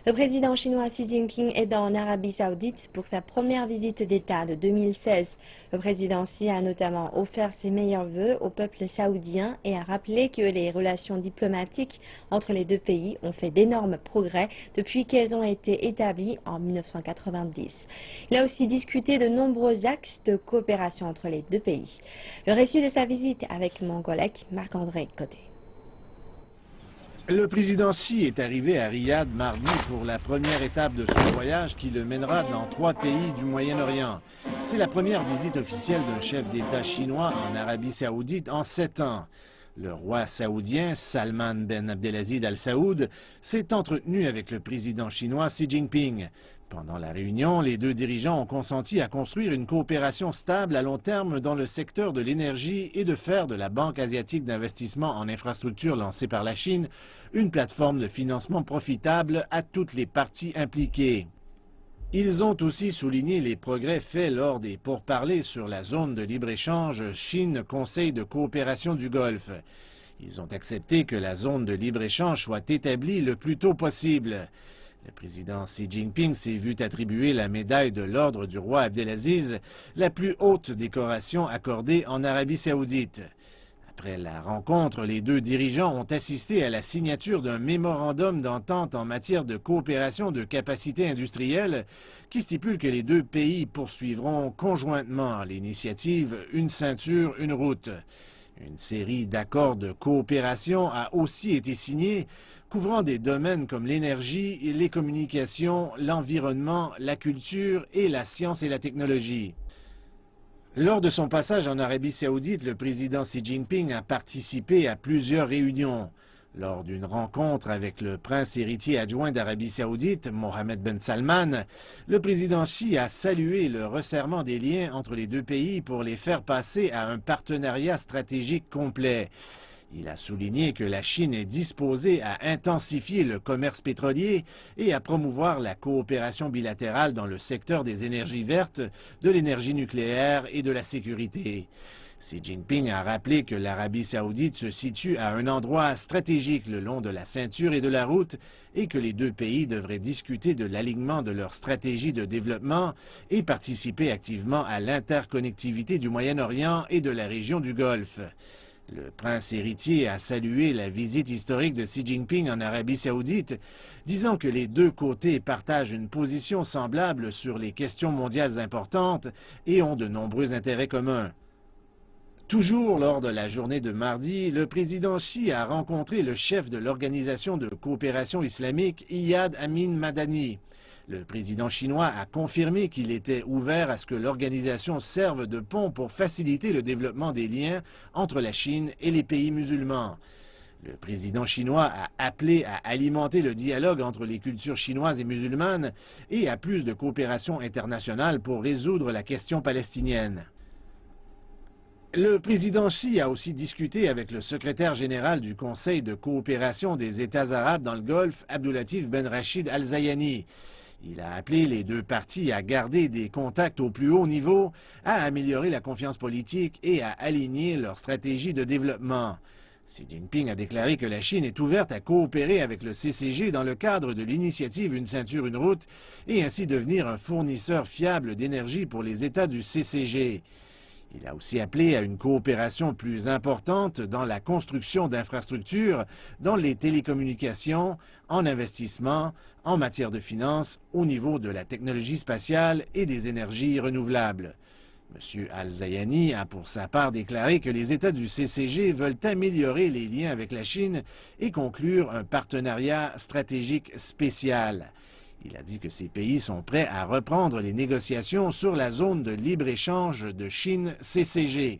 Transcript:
Le président chinois Xi Jinping est en Arabie Saoudite pour sa première visite d'État de 2016. Le président Xi a notamment offert ses meilleurs vœux au peuple saoudien et a rappelé que les relations diplomatiques entre les deux pays ont fait d'énormes progrès depuis qu'elles ont été établies en 1990. Il a aussi discuté de nombreux axes de coopération entre les deux pays. Le récit de sa visite avec mon collègue Marc-André Côté. Le président Xi est arrivé à Riyad mardi pour la première étape de son voyage qui le mènera dans 3 pays du Moyen-Orient. C'est la première visite officielle d'un chef d'État chinois en Arabie Saoudite en 7 ans. Le roi saoudien Salman ben Abdelaziz Al Saoud s'est entretenu avec le président chinois Xi Jinping. Pendant la réunion, les deux dirigeants ont consenti à construire une coopération stable à long terme dans le secteur de l'énergie et de faire de la Banque asiatique d'investissement en infrastructures lancée par la Chine une plateforme de financement profitable à toutes les parties impliquées. Ils ont aussi souligné les progrès faits lors des pourparlers sur la zone de libre-échange Chine-Conseil de coopération du Golfe. Ils ont accepté que la zone de libre-échange soit établie le plus tôt possible. Le président Xi Jinping s'est vu attribuer la médaille de l'ordre du roi Abdelaziz, la plus haute décoration accordée en Arabie saoudite. Après la rencontre, les deux dirigeants ont assisté à la signature d'un mémorandum d'entente en matière de coopération de capacités industrielles qui stipule que les deux pays poursuivront conjointement l'initiative Une ceinture, une route. Une série d'accords de coopération a aussi été signée, couvrant des domaines comme l'énergie, les communications, l'environnement, la culture et la science et la technologie. Lors de son passage en Arabie saoudite, le président Xi Jinping a participé à plusieurs réunions. Lors d'une rencontre avec le prince héritier adjoint d'Arabie saoudite, Mohammed Ben Salman, le président Xi a salué le resserrement des liens entre les deux pays pour les faire passer à un partenariat stratégique complet. Il a souligné que la Chine est disposée à intensifier le commerce pétrolier et à promouvoir la coopération bilatérale dans le secteur des énergies vertes, de l'énergie nucléaire et de la sécurité. Xi Jinping a rappelé que l'Arabie saoudite se situe à un endroit stratégique le long de la ceinture et de la route et que les deux pays devraient discuter de l'alignement de leur stratégie de développement et participer activement à l'interconnectivité du Moyen-Orient et de la région du Golfe. Le prince héritier a salué la visite historique de Xi Jinping en Arabie saoudite, disant que les deux côtés partagent une position semblable sur les questions mondiales importantes et ont de nombreux intérêts communs. Toujours lors de la journée de mardi, le président Xi a rencontré le chef de l'Organisation de coopération islamique, Iyad Amin Madani. Le président chinois a confirmé qu'il était ouvert à ce que l'organisation serve de pont pour faciliter le développement des liens entre la Chine et les pays musulmans. Le président chinois a appelé à alimenter le dialogue entre les cultures chinoises et musulmanes et à plus de coopération internationale pour résoudre la question palestinienne. Le président Xi a aussi discuté avec le secrétaire général du Conseil de coopération des États arabes dans le Golfe, Abdulatif Ben Rachid Al Zayani. Il a appelé les deux parties à garder des contacts au plus haut niveau, à améliorer la confiance politique et à aligner leur stratégie de développement. Xi Jinping a déclaré que la Chine est ouverte à coopérer avec le CCG dans le cadre de l'initiative Une ceinture, une route et ainsi devenir un fournisseur fiable d'énergie pour les États du CCG. Il a aussi appelé à une coopération plus importante dans la construction d'infrastructures, dans les télécommunications, en investissement, en matière de finances, au niveau de la technologie spatiale et des énergies renouvelables. M. Al-Zayani a pour sa part déclaré que les États du CCG veulent améliorer les liens avec la Chine et conclure un partenariat stratégique spécial. Il a dit que ces pays sont prêts à reprendre les négociations sur la zone de libre-échange de Chine-CCG.